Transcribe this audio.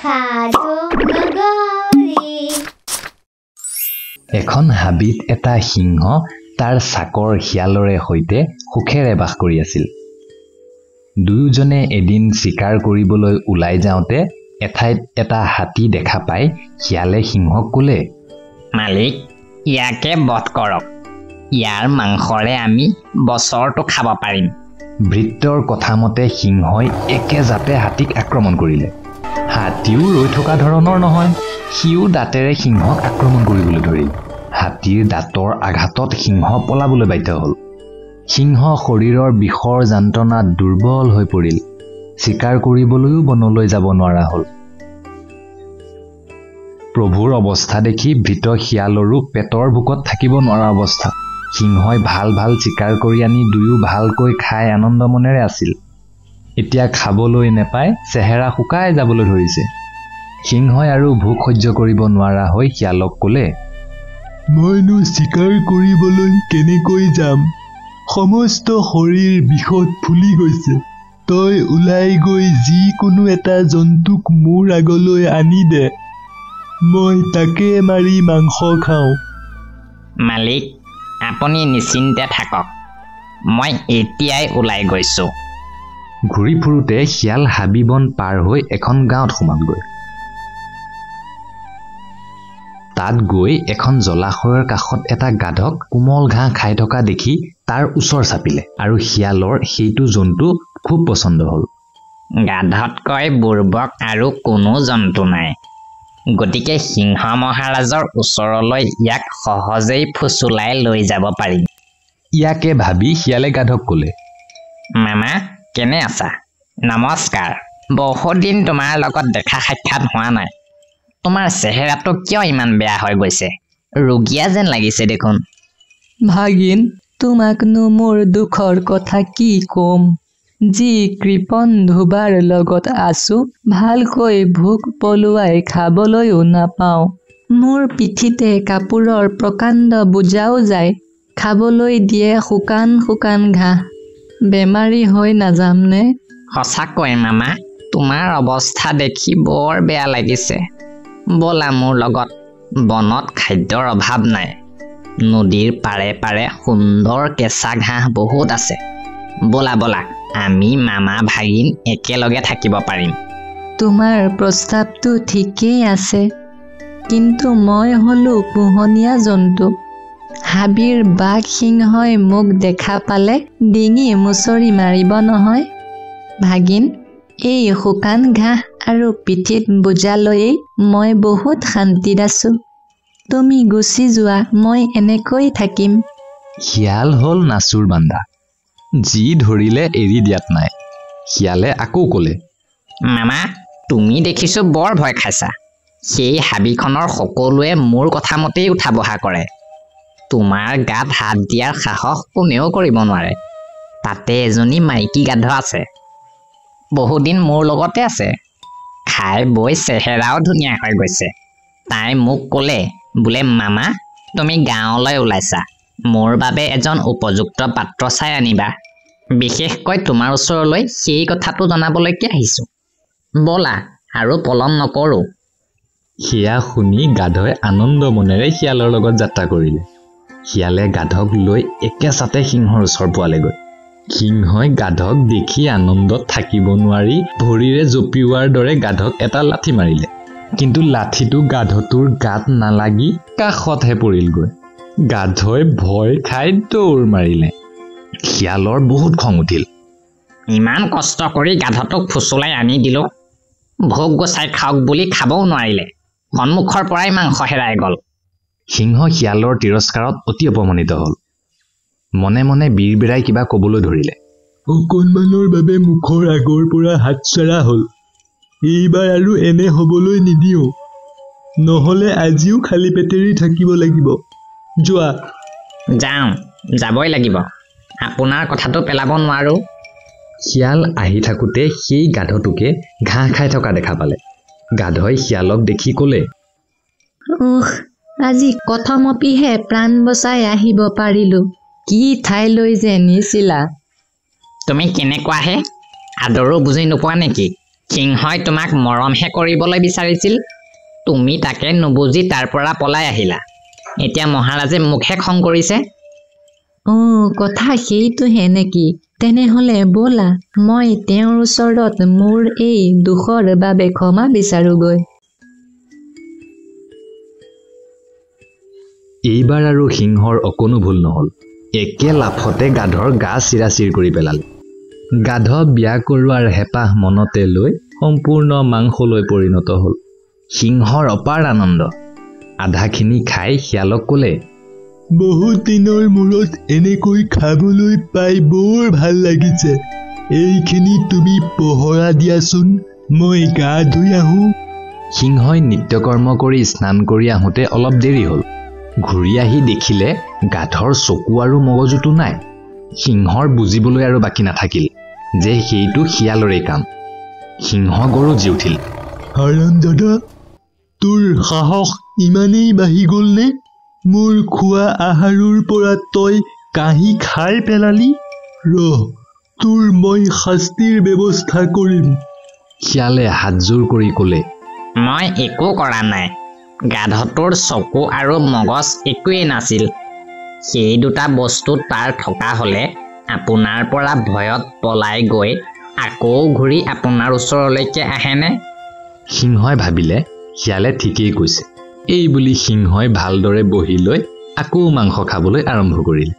সাধু নগৰী। এখন হাবিত এটা সিংহ তাৰ চাকৰ শিয়ালৰে সৈতে সুখেৰে বাস কৰি আছিল। দুয়োজনে এদিন চিকাৰ কৰিবলৈ ওলাই যাওঁতে এঠাইত এটা হাতী দেখা পাই শিয়ালে সিংহক ক'লে, মালিক, ইয়াকে বধ কৰক। ইয়াৰ মাংসৰে আমি বছৰটো খাব পাৰিম। ভৃত্যৰ কথামতে সিংহই একেজাতে হাতীক আক্ৰমণ কৰিলে। হাতীও ৰৈ থকা ধৰণৰ নহয়, সিও দাঁতেৰে সিংহক আক্ৰমণ কৰিবলৈ ধৰিল। হাতীৰ দাঁতৰ আঘাতত সিংহ পলাবলৈ বাধ্য হ'ল। সিংহ শৰীৰৰ বিষৰ যন্ত্ৰণাত দুৰ্বল হৈ পৰিল। চিকাৰ কৰিবলৈও বনলৈ যাব নোৱাৰা হ'ল। প্ৰভুৰ অৱস্থা দেখি ভৃত শিয়ালৰো পেটৰ ভোকত থাকিব নোৱাৰা অৱস্থা। সিংহই ভাল ভাল চিকাৰ কৰি আনি দুয়ো ভালকৈ খাই আনন্দ মনেৰে আছিল। এতিয়া খাবলৈ নেপাই চেহেৰা শুকাই যাবলৈ ধৰিছে। সিংহই আৰু ভোক সহ্য কৰিব নোৱাৰা হৈ শিয়ালক ক'লে, মইনো চিকাৰ কৰিবলৈ কেনেকৈ যাম? সমস্ত শৰীৰ বিষত ফুলি গৈছে। তই ওলাই গৈ যিকোনো এটা জন্তুক মোৰ আগলৈ আনি দে, মই তাকে মাৰি মাংস খাওঁ। মালিক, আপুনি নিশ্চিন্তে থাকক, মই এতিয়াই ওলাই গৈছোঁ। ঘূৰি ফুৰোতে শিয়াল হাবি বন পাৰ হৈ এখন গাঁৱত সোমালগৈ। তাত গৈ এখন জলাশয়ৰ কাষত এটা গাধক কোমল ঘাঁহ খাই থকা দেখি তাৰ ওচৰ চাপিলে আৰু শিয়ালৰ সেইটো জন্তু খুব পচন্দ হ'ল। গাধতকৈ বুৰ্বক আৰু কোনো জন্তু নাই, গতিকে সিংহ মহাৰাজৰ ওচৰলৈ ইয়াক সহজেই ফুচুলাই লৈ যাব পাৰিম। ইয়াকে ভাবি শিয়ালে গাধক ক'লে, মামা, কেনে আছা? নমস্কাৰ। বহুত দিন তোমাৰ লগত দেখা সাক্ষাৎ হোৱা নাই। তোমাৰ চেহেৰাটো কিয় ইমান বেয়া হৈ গৈছে? ৰোগীয়া যেন লাগিছে দেখোন। ভাগিন, তোমাকনো মোৰ দুখৰ কথা কি কম? যি কৃপণ ধুবাৰ লগত আছো, ভালকৈ ভোক পলুৱাই খাবলৈও নাপাওঁ। মোৰ পিঠিতে কাপোৰৰ প্ৰকাণ্ড বোজাও যায়, খাবলৈ দিয়ে শুকান শুকান ঘাঁহ। বেমাৰী হৈ নাযামনে? সঁচাকৈ মামা, তোমাৰ অৱস্থা দেখি বৰ বেয়া লাগিছে। ব'লা মোৰ লগত, বনত খাদ্যৰ অভাৱ নাই। নদীৰ পাৰে পাৰে সুন্দৰ কেঁচা ঘাঁহ বহুত আছে। ব'লা ব'লা, আমি মামা ভাগিন একেলগে থাকিব পাৰিম। তোমাৰ প্ৰস্তাৱটো ঠিকেই আছে, কিন্তু মই হ'লো পোহনীয়া জন্তু। হাবিৰ বাঘ সিংহই মোক দেখা পালে ডিঙি মুচৰি মাৰিব নহয়। ভাগিন, এই শুকান ঘাঁহ আৰু পিঠিত বোজা লৈয়েই মই বহুত শান্তিত আছো। তুমি গুচি যোৱা, মই এনেকৈ থাকিম। শিয়াল হ'ল নাচুৰ বান্দা, যি ধৰিলে এৰি দিয়াত নাই। শিয়ালে আকৌ ক'লে, মামা, তুমি দেখিছো বৰ ভয় খাইছা। সেই হাবিখনৰ সকলোৱে মোৰ কথামতেই উঠা বহা কৰে। তোমাৰ গাত হাত দিয়াৰ সাহস কোনেও কৰিব নোৱাৰে। তাতে এজনী মাইকী গাধ আছে, বহুদিন মোৰ লগতে আছে। খাই বৈ চেহেৰাও ধুনীয়া হৈ গৈছে। তাই মোক ক'লে, বোলে মামা, তুমি গাঁৱলৈ ওলাইছা, মোৰ বাবে এজন উপযুক্ত পাত্ৰ চাই আনিবা। বিশেষকৈ তোমাৰ ওচৰলৈ সেই কথাটো জনাবলৈকে আহিছোঁ। ব'লা, আৰু পলম নকৰোঁ। সেয়া শুনি গাধই আনন্দ মনেৰে শিয়ালৰ লগত যাত্ৰা কৰিলে। শিয়ালে গাধক লৈ একেচাতে সিংহৰ ওচৰ পোৱালেগৈ। সিংহই গাধক দেখি আনন্দত থাকিব নোৱাৰি ভৰিৰে জঁপিওৱাৰ দৰে গাধক এটা লাঠি মাৰিলে। কিন্তু লাঠিটো গাধটোৰ গাত নালাগি কাষতহে পৰিলগৈ। গাধই ভয় খাই দৌৰ মাৰিলে। শিয়ালৰ বহুত খং উঠিল। ইমান কষ্ট কৰি গাধটোক ফুচুলাই আনি দিলোঁ, ভোক গুচাই খাওক বুলি খাবও নোৱাৰিলে। সন্মুখৰ পৰাই মাংস হেৰাই গ'ল। সিংহ শিয়ালৰ তিৰস্কাৰত অতি অপমানিত হ'ল। মনে মনে বিৰবিৰাই কিবা ক'বলৈ ধৰিলে। অকণমানৰ বাবে মুখৰ আগৰ পৰা হাতচৰা হ'ল। এইবাৰ আৰু এনে হ'বলৈ নিদিওঁ, নহ'লে আজিও খালী পেটেৰেই থাকিব লাগিব। যোৱা। যাওঁ, যাবই লাগিব। আপোনাৰ কথাটো পেলাব নোৱাৰোঁ। শিয়াল আহি থাকোঁতে সেই গাধটোকে ঘাঁহ খাই থকা দেখা পালে। গাধই শিয়ালক দেখি ক'লে, আজি কথমপিহে প্ৰাণ বচাই আহিব পাৰিলো। কি ঠাইলৈ যে নিছিলা? তুমি কেনেকুৱাহে? আদৰো বুজি নোপোৱা নেকি? সিংহই তোমাক মৰমহে কৰিবলৈ বিচাৰিছিল। তুমি তাকে নুবুজি তাৰ পৰা পলাই আহিলা। এতিয়া মহাৰাজে মোকহে খং কৰিছে। কথা সেইটোহে নেকি? তেনেহ'লে ব'লা মই তেওঁৰ ওচৰত মোৰ এই দুখৰ বাবে ক্ষমা বিচাৰোগৈ। এইবাৰ আৰু সিংহৰ অকণো ভুল নহ'ল। একে লাফতে গাধৰ গা চিৰাচিৰ কৰি পেলালে। গাধ বিয়া কৰোৱাৰ হেঁপাহ মনতে লৈ সম্পূৰ্ণ মাংসলৈ পৰিণত হ'ল। সিংহৰ অপাৰ আনন্দ। আধাখিনি খাই শিয়ালক ক'লে, বহুত দিনৰ মূৰত এনেকৈ খাবলৈ পাই বৰ ভাল লাগিছে। এইখিনি তুমি পহৰা দিয়াচোন, মই গা ধুই আহোঁ। সিংহই নিত্যকৰ্ম কৰি স্নান কৰি আহোঁতে অলপ দেৰি হ'ল। ঘূৰি আহি দেখিলে গাধৰ চকু আৰু মগজুটো নাই। সিংহৰ বুজিবলৈ আৰু বাকী নাথাকিল যে সেইটো শিয়ালৰে কাম। সিংহ গৰজি উঠিল। হাৰামজাদা, তোৰ সাহস ইমানেই বাঢ়ি গ'লনে? মোৰ খোৱা আহাৰৰ পৰা তই কাঢ়ি খাই পেলালি? ৰহ, তোৰ মই শাস্তিৰ ব্যৱস্থা কৰিম। শিয়ালে হাতযোৰ কৰি ক'লে, মই একো কৰা নাই। গাধটোৰ চকু আৰু মগজ একোৱেই নাছিল। সেই দুটা বস্তু তাৰ থকা হ'লে আপোনাৰ পৰা ভয়ত পলাই গৈ আকৌ ঘূৰি আপোনাৰ ওচৰলৈকে আহেনে? সিংহই ভাবিলে শিয়ালে ঠিকেই কৈছে। এই বুলি সিংহই ভালদৰে বহি লৈ আকৌ মাংস খাবলৈ আৰম্ভ কৰিলে।